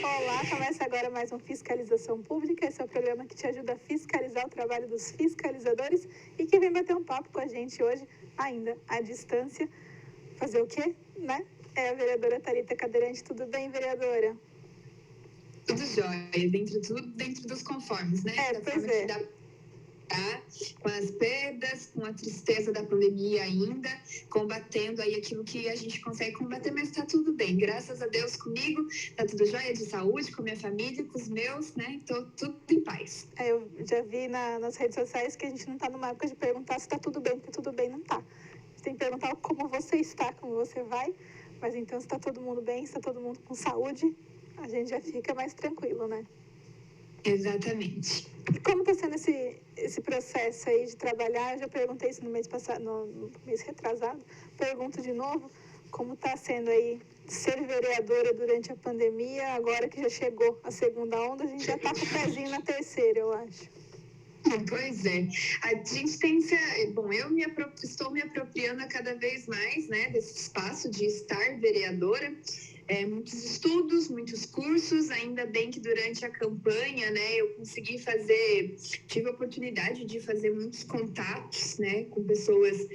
Olá, começa agora mais um Fiscalização Pública. Esse é o programa que te ajuda a fiscalizar o trabalho dos fiscalizadores e que vem bater um papo com a gente hoje, ainda à distância. Fazer o quê, né? É a vereadora Thalita Cadeirante. Tudo bem, vereadora? Tudo jóia, dentro dos conformes, né? Com as perdas, com a tristeza da pandemia ainda, combatendo aí aquilo que a gente consegue combater, mas tá tudo bem, graças a Deus comigo, tá tudo jóia de saúde, com minha família, com os meus, né? Tô tudo em paz. Eu já vi nas redes sociais que a gente não tá numa época de perguntar se tá tudo bem, porque tudo bem não tá. A gente tem que perguntar como você está, como você vai, mas então se tá todo mundo bem, se tá todo mundo com saúde, a gente já fica mais tranquilo, né? Exatamente. E como está sendo esse processo aí de trabalhar? Eu já perguntei isso no mês passado, no mês retrasado. Pergunto de novo, como está sendo aí ser vereadora durante a pandemia, agora que já chegou a segunda onda, a gente já está com o pezinho na terceira, eu acho. Pois é, a gente tem estou me apropriando cada vez mais, né, desse espaço de estar vereadora. Muitos estudos, muitos cursos, ainda bem que durante a campanha, né, eu tive a oportunidade de fazer muitos contatos, né, com pessoas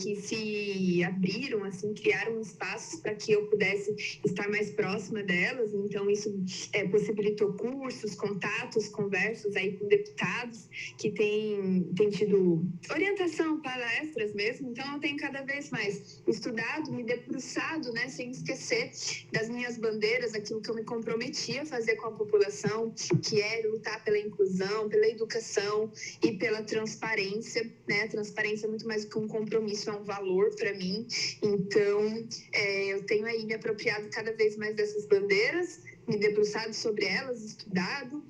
que se abriram, assim, criaram espaços para que eu pudesse estar mais próxima delas, então isso possibilitou cursos, contatos, conversas aí com deputados que têm tido orientação, palestras mesmo, então eu tenho cada vez mais estudado, me debruçado, né, sem esquecer das minhas bandeiras, aquilo que eu me comprometi a fazer com a população, que é lutar pela inclusão, pela educação e pela transparência, né? A transparência é muito mais do que um compromisso, é um valor para mim. Então, eu tenho aí me apropriado cada vez mais dessas bandeiras, me debruçado sobre elas, estudado,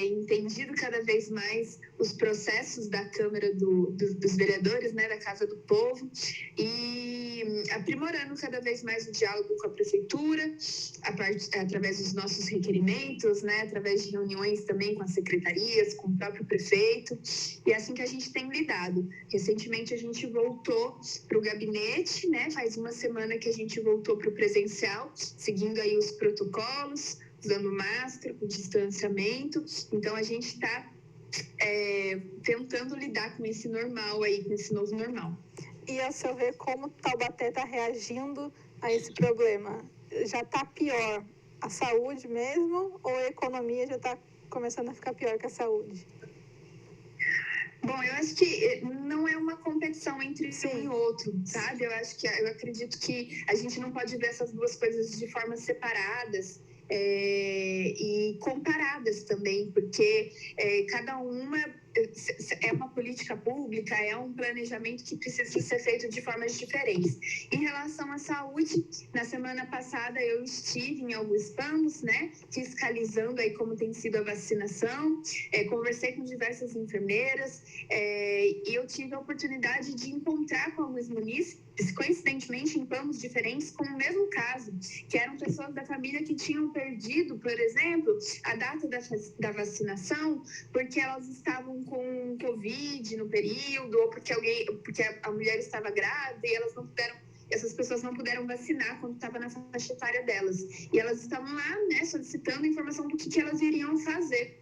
entendido cada vez mais os processos da Câmara dos Vereadores, né, da Casa do Povo, e aprimorando cada vez mais o diálogo com a Prefeitura, através dos nossos requerimentos, né, através de reuniões também com as secretarias, com o próprio prefeito, e é assim que a gente tem lidado. Recentemente a gente voltou para o gabinete, né, faz uma semana que a gente voltou para o presencial, seguindo aí os protocolos, usando máscara, com distanciamento, então a gente está tentando lidar com esse normal aí, com esse novo normal. E ao seu ver, como Taubaté está reagindo a esse problema? Já está pior a saúde mesmo ou a economia já está começando a ficar pior que a saúde? Bom, eu acho que não é uma competição entre um e outro, sabe? Eu acredito que a gente não pode ver essas duas coisas de forma separadas. E comparadas também, porque cada uma é uma política pública, é um planejamento que precisa ser feito de formas diferentes. Em relação à saúde, na semana passada eu estive em alguns planos, né, fiscalizando aí como tem sido a vacinação, conversei com diversas enfermeiras e eu tive a oportunidade de encontrar com alguns munícipes, coincidentemente em planos diferentes, com o mesmo caso, que eram pessoas da família que tinham perdido, por exemplo, a data da vacinação, porque elas estavam com Covid no período, ou porque a mulher estava grávida e essas pessoas não puderam vacinar quando estava na faixa etária delas. E elas estavam lá, né, solicitando informação do que elas iriam fazer.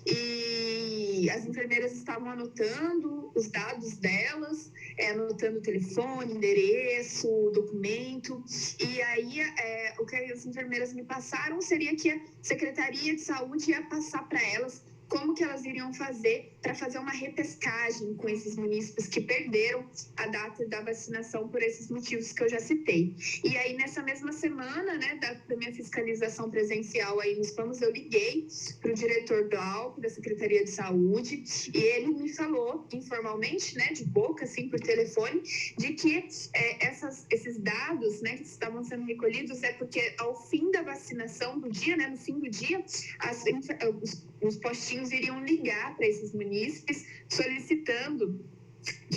E as enfermeiras estavam anotando os dados delas, anotando o telefone, endereço, documento. E aí, o que as enfermeiras me passaram seria que a Secretaria de Saúde ia passar para elas como que elas iriam fazer para fazer uma repescagem com esses munícipes que perderam a data da vacinação por esses motivos que eu já citei. E aí, nessa mesma semana, né, da minha fiscalização presencial aí nos planos, eu liguei para o diretor do ALP, da Secretaria de Saúde, e ele me falou informalmente, né, de boca, assim, por telefone, de que esses dados, né, que estavam sendo recolhidos é porque ao fim da vacinação do dia, né, no fim do dia, os postinhos iriam ligar para esses munícipes solicitando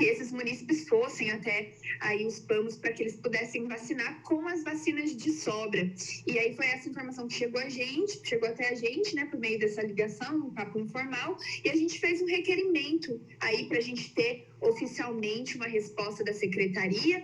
que esses munícipes fossem até aí os PAMOs para que eles pudessem vacinar com as vacinas de sobra. E aí foi essa informação que chegou até a gente, né, por meio dessa ligação, um papo informal, e a gente fez um requerimento aí para a gente ter oficialmente uma resposta da secretaria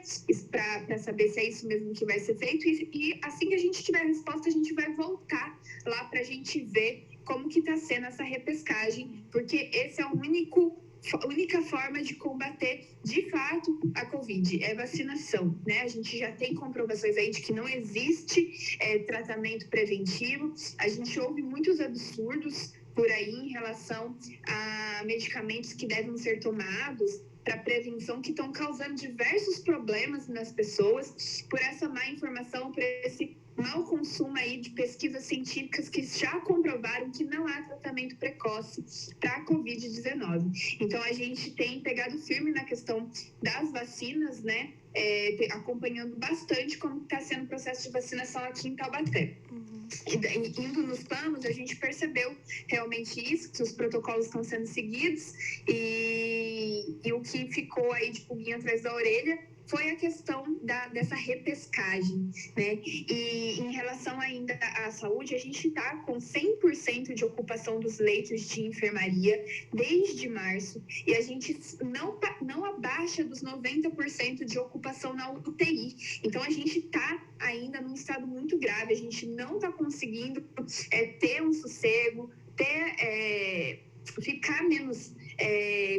para saber se é isso mesmo que vai ser feito, e assim que a gente tiver a resposta, a gente vai voltar lá para a gente ver como que está sendo essa repescagem, porque esse é a única forma de combater, de fato, a Covid, é vacinação, né? A gente já tem comprovações aí de que não existe tratamento preventivo, a gente ouve muitos absurdos por aí em relação a medicamentos que devem ser tomados para prevenção, que estão causando diversos problemas nas pessoas, por essa má informação, por esse mau consumo aí de pesquisas científicas que já comprovaram que não há tratamento precoce para a Covid-19. Então, a gente tem pegado firme na questão das vacinas, né? Acompanhando bastante como está sendo o processo de vacinação aqui em Taubaté. E indo nos PAMOs, a gente percebeu realmente isso, que os protocolos estão sendo seguidos, e o que ficou aí de pulguinha atrás da orelha foi a questão dessa repescagem, né? E em relação ainda à saúde, a gente está com 100% de ocupação dos leitos de enfermaria desde março, e a gente não abaixa dos 90% de ocupação na UTI. Então, a gente está ainda num estado muito grave, a gente não está conseguindo ter um sossego, ficar menos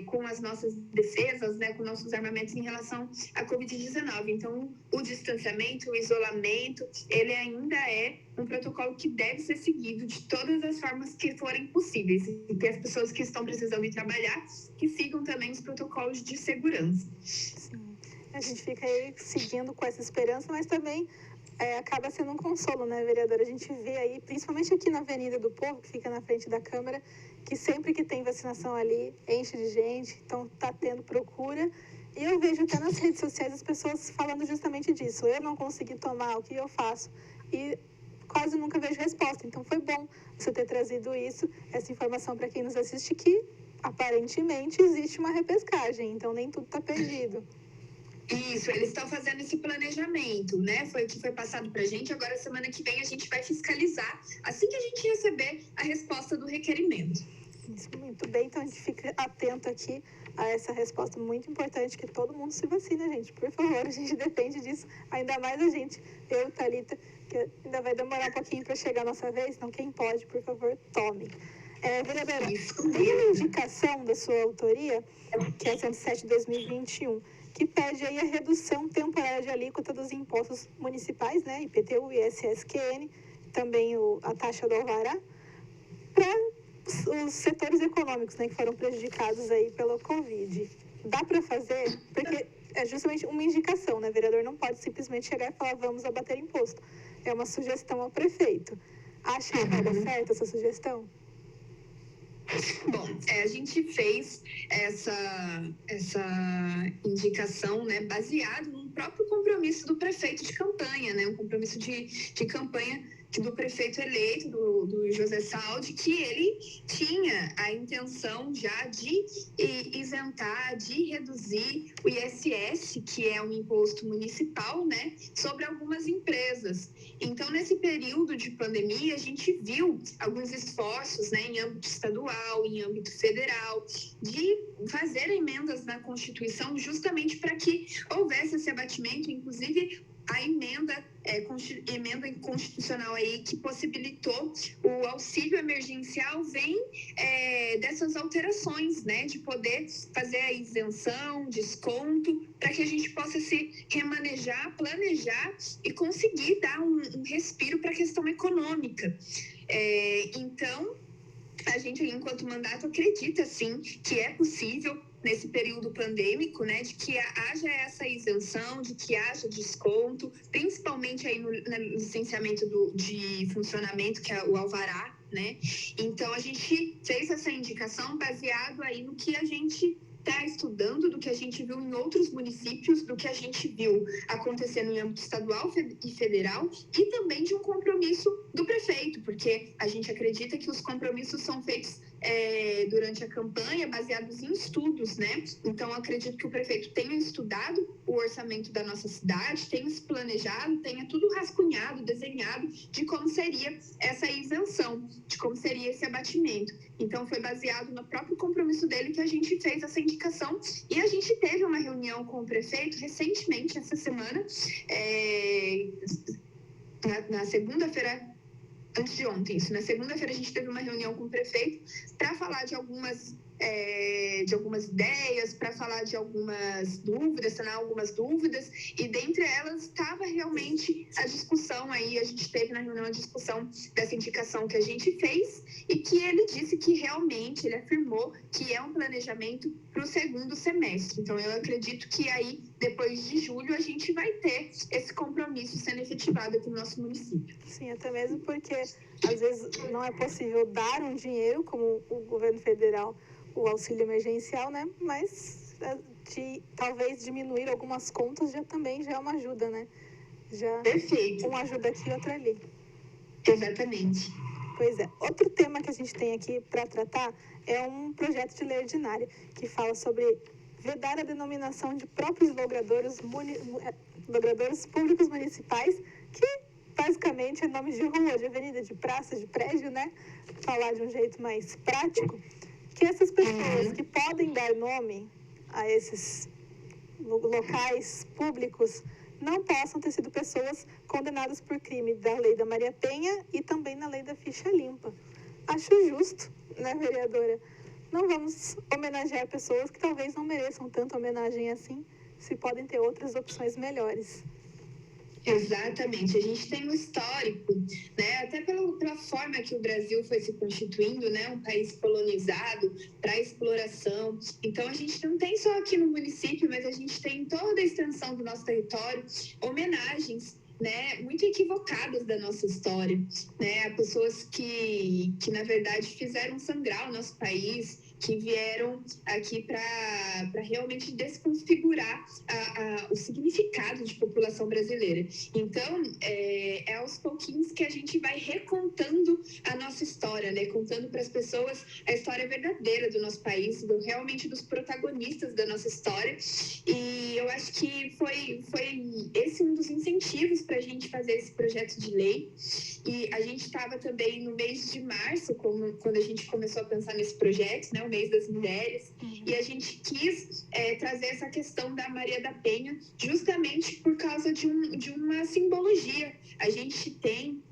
com as nossas defesas, né, com nossos armamentos em relação à Covid-19. Então, o distanciamento, o isolamento, ele ainda é um protocolo que deve ser seguido de todas as formas que forem possíveis. E que as pessoas que estão precisando ir trabalhar, que sigam também os protocolos de segurança. Sim. A gente fica aí seguindo com essa esperança, mas também acaba sendo um consolo, né, vereadora? A gente vê aí, principalmente aqui na Avenida do Povo, que fica na frente da Câmara, que sempre que tem vacinação ali, enche de gente, então está tendo procura. E eu vejo até nas redes sociais as pessoas falando justamente disso. Eu não consegui tomar, o que eu faço? E quase nunca vejo resposta. Então foi bom você ter trazido isso, essa informação para quem nos assiste, que aparentemente existe uma repescagem, então nem tudo está perdido. Isso, eles estão fazendo esse planejamento, né? Foi o que foi passado para a gente. Agora, semana que vem, a gente vai fiscalizar assim que a gente receber a resposta do requerimento. Isso, muito bem. Então, a gente fica atento aqui a essa resposta muito importante, que todo mundo se vacina, gente. Por favor, a gente depende disso. Ainda mais a gente, eu, Thalita, que ainda vai demorar um pouquinho para chegar a nossa vez. Então, quem pode, por favor, tome. Vereadora, tem uma indicação da sua autoria, que é a 107/2021, que pede aí a redução temporária de alíquota dos impostos municipais, né, IPTU, ISS-QN, também a taxa do alvará, para os setores econômicos, né, que foram prejudicados aí pela Covid. Dá para fazer? Porque é justamente uma indicação, né, vereador não pode simplesmente chegar e falar, vamos abater imposto. É uma sugestão ao prefeito. Acha que vai dar certo essa sugestão? Bom, a gente fez essa indicação, né, baseado no próprio compromisso do prefeito de campanha, né, um compromisso de campanha do prefeito eleito, do José Saldi, que ele tinha a intenção já de isentar, de reduzir o ISS, que é um imposto municipal, né, sobre algumas empresas. Então, nesse período de pandemia, a gente viu alguns esforços, né, em âmbito estadual, em âmbito federal, de fazer emendas na Constituição justamente para que houvesse esse abatimento, inclusive a emenda constitucional aí que possibilitou o auxílio emergencial vem dessas alterações, né, de poder fazer a isenção, desconto, para que a gente possa se remanejar, planejar e conseguir dar um respiro para a questão econômica. Então, a gente, enquanto mandato, acredita, sim, que é possível, nesse período pandêmico, né, de que haja essa isenção, de que haja desconto, principalmente aí no licenciamento de funcionamento, que é o alvará, né? Então, a gente fez essa indicação baseado aí no que a gente está estudando, do que a gente viu em outros municípios, do que a gente viu acontecendo em âmbito estadual e federal, e também de um compromisso do prefeito, porque a gente acredita que os compromissos são feitos durante a campanha, baseados em estudos, né? Então, acredito que o prefeito tenha estudado o orçamento da nossa cidade, tenha se planejado, tenha tudo rascunhado, desenhado de como seria essa isenção, de como seria esse abatimento. Então, foi baseado no próprio compromisso dele que a gente fez essa indicação, e a gente teve uma reunião com o prefeito recentemente, essa semana, na segunda-feira, antes de ontem, isso. Na segunda-feira a gente teve uma reunião com o prefeito para falar de algumas ideias, para falar de algumas dúvidas, sanar algumas dúvidas, e dentre elas estava realmente a discussão aí, a gente teve na reunião a discussão dessa indicação que a gente fez, e que ele disse que realmente, ele afirmou que é um planejamento para o segundo semestre. Então, eu acredito que aí, depois de julho, a gente vai ter esse compromisso sendo efetivado aqui no nosso município. Sim, até mesmo porque, às vezes, não é possível dar um dinheiro, como o governo federal, o auxílio emergencial, né? Mas talvez diminuir algumas contas já é uma ajuda, né? Perfeito. Uma ajuda aqui e outra ali. Exatamente. Pois é. Outro tema que a gente tem aqui para tratar é um projeto de lei ordinária que fala sobre vedar a denominação de próprios logradouros públicos municipais, que basicamente é nome de rua, de avenida, de praça, de prédio, né? Falar de um jeito mais prático, que essas pessoas que podem dar nome a esses locais públicos não possam ter sido pessoas condenadas por crime da lei da Maria Penha e também na lei da ficha limpa. Acho justo, né, vereadora? Não vamos homenagear pessoas que talvez não mereçam tanta homenagem assim, se podem ter outras opções melhores. Exatamente, a gente tem um histórico, né? Até pela forma que o Brasil foi se constituindo, né? Um país colonizado para exploração. Então, a gente não tem só aqui no município, mas a gente tem em toda a extensão do nosso território homenagens, né, muito equivocadas da nossa história, né? A pessoas que na verdade fizeram sangrar o nosso país, que vieram aqui para realmente desconfigurar o significado de população brasileira. Então, é aos pouquinhos que a gente vai recontando a nossa história, né? Contando para as pessoas a história verdadeira do nosso país, realmente dos protagonistas da nossa história. E eu acho que foi esse um dos incentivos para a gente fazer esse projeto de lei. E a gente estava também no mês de março, quando a gente começou a pensar nesse projeto, né? O mês das mulheres, e a gente quis trazer essa questão da Maria da Penha justamente por causa de uma simbologia. A gente tem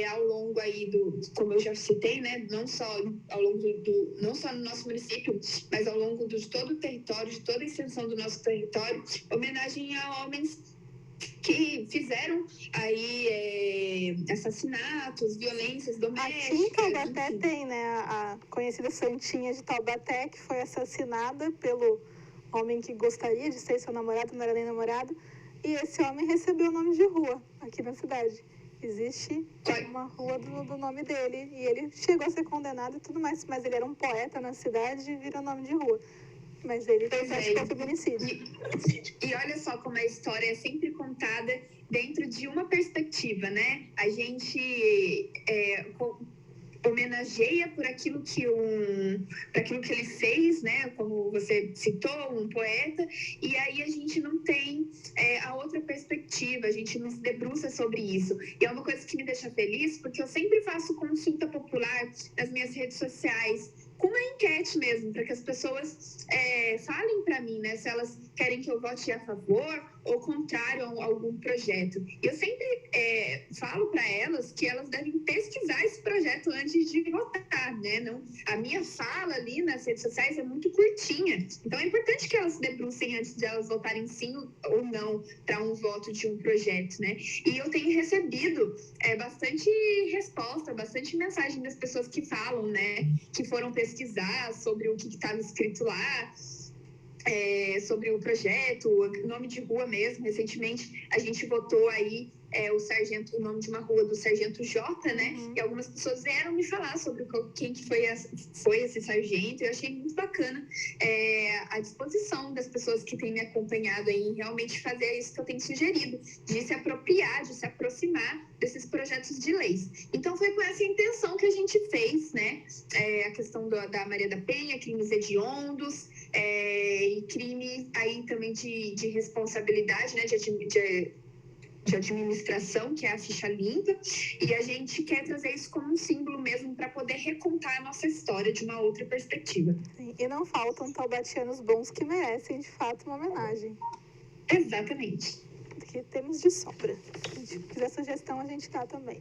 ao longo aí como eu já citei, né, não só ao longo não só no nosso município, mas ao longo de todo o território, de toda a extensão do nosso território, homenagem a homens que fizeram aí assassinatos, violências domésticas. Aqui em Taubaté tem, né, a conhecida Santinha de Taubaté, que foi assassinada pelo homem que gostaria de ser seu namorado, não era nem namorado, e esse homem recebeu o nome de rua aqui na cidade. Existe uma rua do nome dele, e ele chegou a ser condenado e tudo mais, mas ele era um poeta na cidade e virou nome de rua. Mas ele praticou feminicídio. E olha só como a história é sempre contada dentro de uma perspectiva, né? A gente homenageia por aquilo que ele fez, né? Como você citou, um poeta, e aí a gente não tem a outra perspectiva, a gente não se debruça sobre isso. E é uma coisa que me deixa feliz, porque eu sempre faço consulta popular nas minhas redes sociais, com uma enquete mesmo, para que as pessoas falem para mim, né, se elas querem que eu vote a favor ou contrário a algum projeto. E eu sempre falo para elas que elas devem pesquisar esse projeto antes de votar, né? Não, a minha fala ali nas redes sociais é muito curtinha, então é importante que elas se debrucem antes de elas votarem sim ou não para um voto de um projeto, né? E eu tenho recebido bastante resposta, bastante mensagem das pessoas que falam, né, que foram pesquisar sobre o que estava escrito lá, sobre o projeto, nome de rua mesmo. Recentemente a gente votou aí o nome de uma rua do Sargento J, né? E algumas pessoas vieram me falar sobre quem que foi esse sargento. Eu achei muito bacana a disposição das pessoas que têm me acompanhado aí em realmente fazer isso que eu tenho sugerido, de se apropriar, de se aproximar desses projetos de leis. Então, foi com essa intenção que a gente fez, né? A questão da Maria da Penha, crimes hediondos, e crime aí também de responsabilidade, né? De administração, que é a ficha limpa, e a gente quer trazer isso como um símbolo mesmo para poder recontar a nossa história de uma outra perspectiva. Sim, e não faltam taubatianos bons que merecem, de fato, uma homenagem. Exatamente. Porque temos de sobra. Se a gente quiser sugestão, a gente dá também.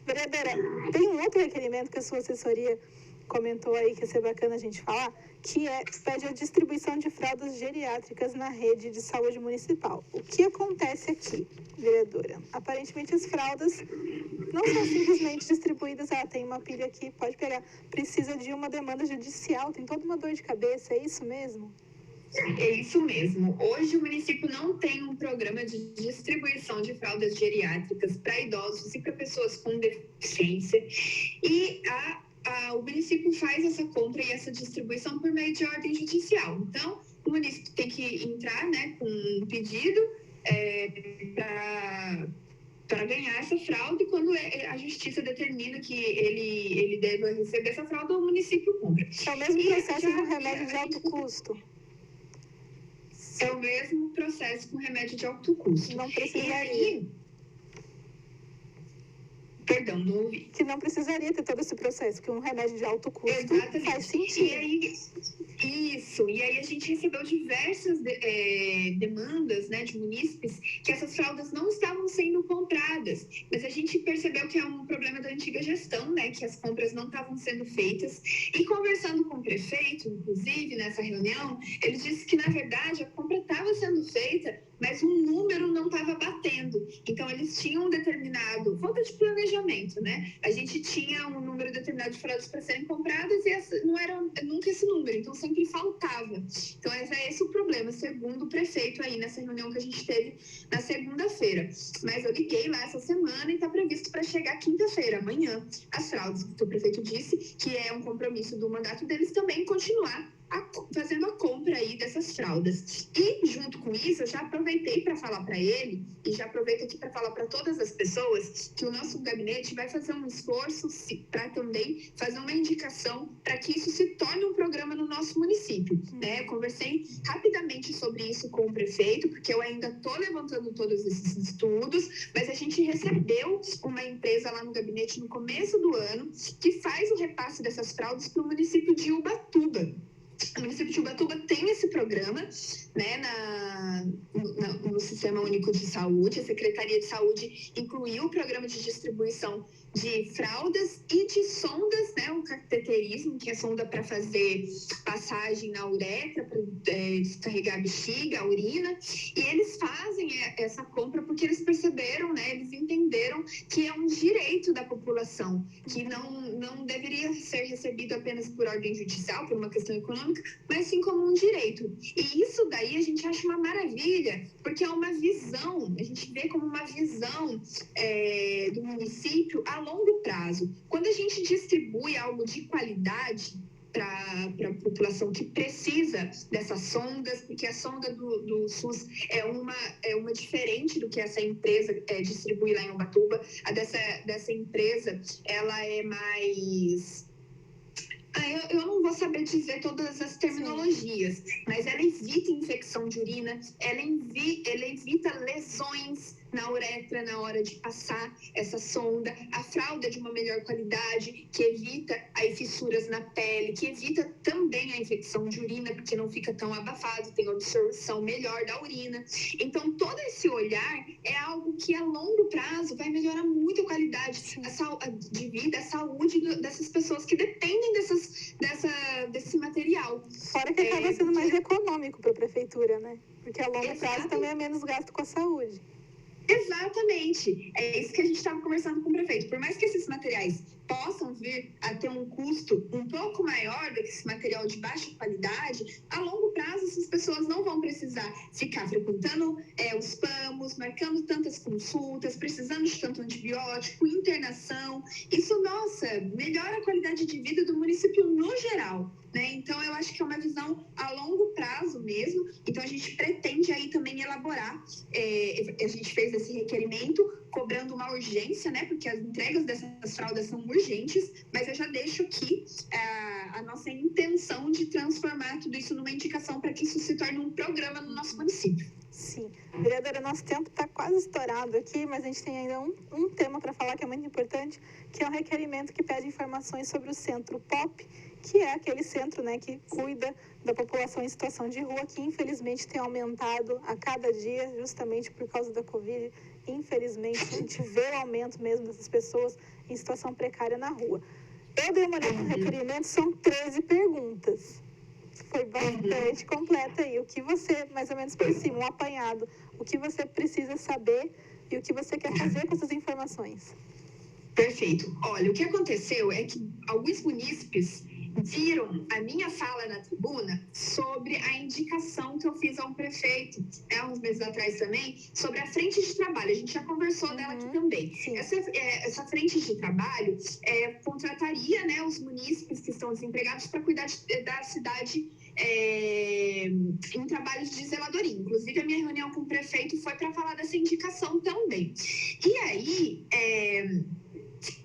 Vereadora, tem um outro requerimento que a sua assessoria comentou aí, que ia ser bacana a gente falar, que pede a distribuição de fraldas geriátricas na rede de saúde municipal. O que acontece aqui, vereadora? Aparentemente as fraldas não são simplesmente distribuídas, tem uma pilha aqui, pode pegar. Precisa de uma demanda judicial, tem toda uma dor de cabeça, é isso mesmo? É isso mesmo. Hoje o município não tem um programa de distribuição de fraldas geriátricas para idosos e para pessoas com deficiência. E o município faz essa compra e essa distribuição por meio de ordem judicial. Então, o município tem que entrar, né, com um pedido para ganhar essa fralda, e quando a justiça determina que ele deve receber essa fralda, o município compra. É o mesmo processo com remédio de alto custo. É o mesmo processo com remédio de alto custo. Não precisaria. Perdão, não ouvi. Que não precisaria ter todo esse processo, porque um remédio de alto custo faz sentido. E aí a gente recebeu diversas demandas, né, de munícipes que essas fraldas não estavam sendo compradas, mas a gente percebeu que é um problema da antiga gestão, né, que as compras não estavam sendo feitas, e conversando com o prefeito, inclusive, nessa reunião, ele disse que, na verdade, a compra estava sendo feita, mas um número não estava batendo. Então, eles tinham um determinado... Falta de planejamento, né? A gente tinha um número determinado de fraldas para serem compradas e não era nunca esse número. Então, sempre faltava. Então, é esse o problema, segundo o prefeito aí, nessa reunião que a gente teve na segunda-feira. Mas eu liguei lá essa semana e está previsto para chegar quinta-feira, amanhã, as fraldas. O prefeito disse que é um compromisso do mandato deles também continuar fazendo a compra aí dessas fraldas. E, junto com isso, eu já aproveitei para falar para ele, e já aproveito aqui para falar para todas as pessoas, que o nosso gabinete vai fazer um esforço para também fazer uma indicação para que isso se torne um programa no nosso município. Né? Eu conversei rapidamente sobre isso com o prefeito, porque eu ainda estou levantando todos esses estudos, mas a gente recebeu uma empresa lá no gabinete no começo do ano que faz o repasse dessas fraldas para o município de Ubatuba. O município de Ubatuba tem esse programa, né, no Sistema Único de Saúde. A Secretaria de Saúde incluiu o programa de distribuição de fraldas e de sondas, né, o cateterismo, que é sonda para fazer passagem na uretra, para descarregar a bexiga, a urina, e eles fazem essa compra porque eles perceberam, né, eles entenderam que é um direito da população, que não deveria ser recebido apenas por ordem judicial, por uma questão econômica, mas sim como um direito. E isso daí a gente acha uma maravilha, porque é uma visão, a gente vê como uma visão do município a longo prazo. Quando a gente distribui algo de qualidade para a população que precisa dessas sondas, porque a sonda do SUS é uma diferente do que essa empresa distribui lá em Ubatuba. A dessa empresa, ela é mais... Eu não vou saber dizer todas as terminologias, mas ela evita infecção de urina, ela evita lesões na uretra na hora de passar essa sonda, a fralda é de uma melhor qualidade, que evita aí fissuras na pele, que evita também a infecção de urina, porque não fica tão abafado, tem absorção melhor da urina. Então, todo esse olhar é algo que a longo prazo vai melhorar muito a qualidade de vida, a saúde dessas pessoas que dependem desse material. Fora que acaba sendo mais econômico para a prefeitura, né? Porque a longo prazo também é menos gasto com a saúde. Exatamente. É isso que a gente estava conversando com o prefeito. Por mais que esses materiais possam vir a ter um custo um pouco maior do que esse material de baixa qualidade, a longo prazo esse essas pessoas não vão precisar ficar frequentando os PAMOS, marcando tantas consultas, precisando de tanto antibiótico, internação. Isso, nossa, melhora a qualidade de vida do município no geral, né? Então, eu acho que é uma visão a longo prazo mesmo. Então, a gente pretende aí também elaborar, a gente fez esse requerimento cobrando uma urgência, né? Porque as entregas dessas fraldas são urgentes, mas eu já deixo aqui a nossa intenção de transformar tudo isso numa indicação para que isso se torne um programa no nosso município. Sim. Vereadora, nosso tempo está quase estourado aqui, mas a gente tem ainda um tema para falar que é muito importante, que é um requerimento que pede informações sobre o Centro POP, que é aquele centro, né, que cuida da população em situação de rua, que infelizmente tem aumentado a cada dia, justamente por causa da Covid. Infelizmente, a gente vê o aumento mesmo dessas pessoas em situação precária na rua. Eu dei uma olhada no requerimento, são 13 perguntas. Foi bastante completa aí. O que você, mais ou menos por cima, um apanhado, o que você precisa saber e o que você quer fazer com essas informações? Perfeito. Olha, o que aconteceu é que alguns munícipes viram a minha fala na tribuna sobre a indicação que eu fiz a um prefeito, uns meses atrás também, sobre a frente de trabalho. A gente já conversou dela aqui também. Essa frente de trabalho contrataria, né, os munícipes que estão desempregados para cuidar da cidade em trabalhos de zeladoria. Inclusive, a minha reunião com o prefeito foi para falar dessa indicação também. E aí,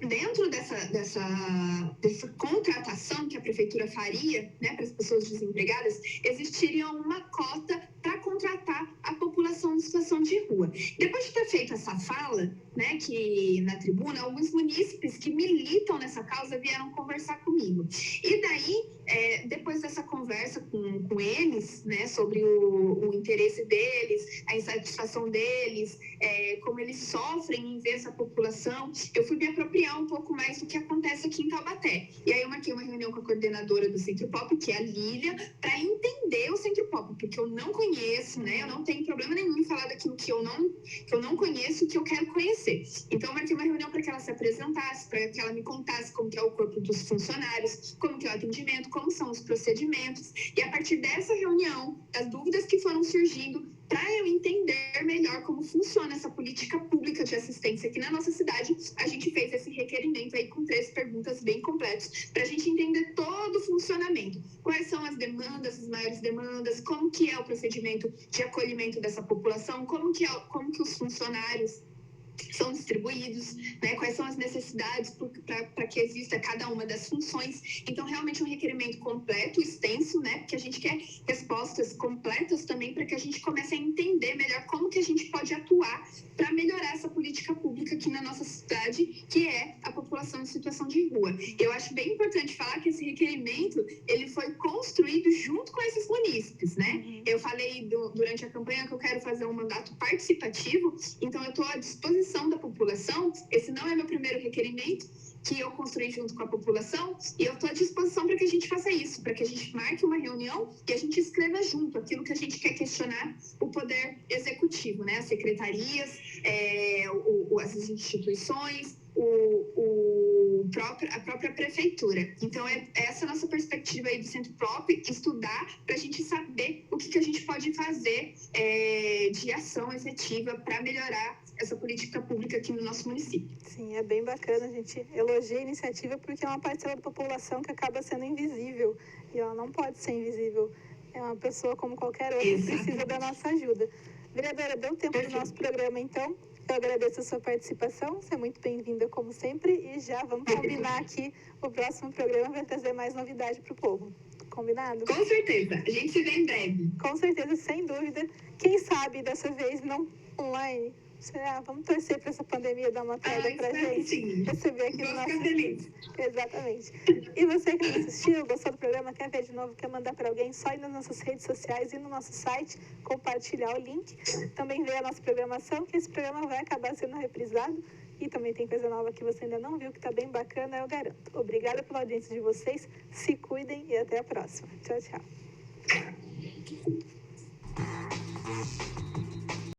dentro dessa contratação que a prefeitura faria, né, para as pessoas desempregadas, existiria uma cota para contratar a população em situação de rua. Depois de ter feito essa fala, né, que na tribuna, alguns munícipes que militam nessa causa vieram conversar comigo. E daí, depois dessa conversa com eles, né, sobre o interesse deles, a insatisfação deles, como eles sofrem em ver essa população, eu fui me apropriar um pouco mais do que acontece aqui em Taubaté. E aí eu marquei uma reunião com a coordenadora do Centro Pop, que é a Lília, para entender o Centro Pop, porque eu não conheço, né? Eu não tenho problema nenhum em falar daquilo que eu não conheço, que eu quero conhecer. Então, eu marquei uma reunião para que ela se apresentasse, para que ela me contasse como que é o corpo dos funcionários, como que é o atendimento, como são os procedimentos. E a partir dessa reunião, das dúvidas que foram surgindo, para eu entender melhor como funciona essa política pública de assistência aqui na nossa cidade, a gente fez esse requerimento aí com 13 perguntas bem completas, para a gente entender todo o funcionamento. Quais são as demandas, as maiores demandas, como que é o procedimento de acolhimento dessa população, como que os funcionários são distribuídos, né? Quais são as necessidades para que exista cada uma das funções. Então, realmente um requerimento completo, extenso, né? Porque a gente quer respostas completas também para que a gente comece a entender melhor como que a gente pode atuar para melhorar essa política pública aqui na nossa cidade, que é a população em situação de rua. Eu acho bem importante falar que esse requerimento, ele foi construído junto com esses munícipes, né? Eu falei durante a campanha que eu quero fazer um mandato participativo, então eu estou à disposição da população. Esse não é meu primeiro requerimento que eu construí junto com a população, e eu estou à disposição para que a gente faça isso, para que a gente marque uma reunião e a gente escreva junto aquilo que a gente quer questionar o poder executivo, né? As secretarias, as instituições, a própria prefeitura. Então, essa nossa perspectiva aí do Centro Prop, estudar para a gente saber o que a gente pode fazer de ação efetiva para melhorar essa política pública aqui no nosso município. Sim, é bem bacana, a gente elogia a iniciativa porque é uma parcela da população que acaba sendo invisível, e ela não pode ser invisível. É uma pessoa como qualquer outra que precisa da nossa ajuda. Vereadora, deu tempo do nosso programa, então. Eu agradeço a sua participação, você é muito bem-vinda, como sempre, e já vamos combinar aqui o próximo programa, vai trazer mais novidade para o povo. Combinado? Com certeza, a gente se vê em breve. Com certeza, sem dúvida. Quem sabe dessa vez não online. Vamos torcer para essa pandemia dar uma trégua para a gente. Sim. Receber aqui no nosso... feliz. Exatamente. E você que não assistiu, gostou do programa, quer ver de novo, quer mandar para alguém, só ir nas nossas redes sociais e no nosso site, compartilhar o link. Também ver a nossa programação, que esse programa vai acabar sendo reprisado. E também tem coisa nova que você ainda não viu, que está bem bacana, eu garanto. Obrigada pela audiência de vocês, se cuidem e até a próxima. Tchau, tchau.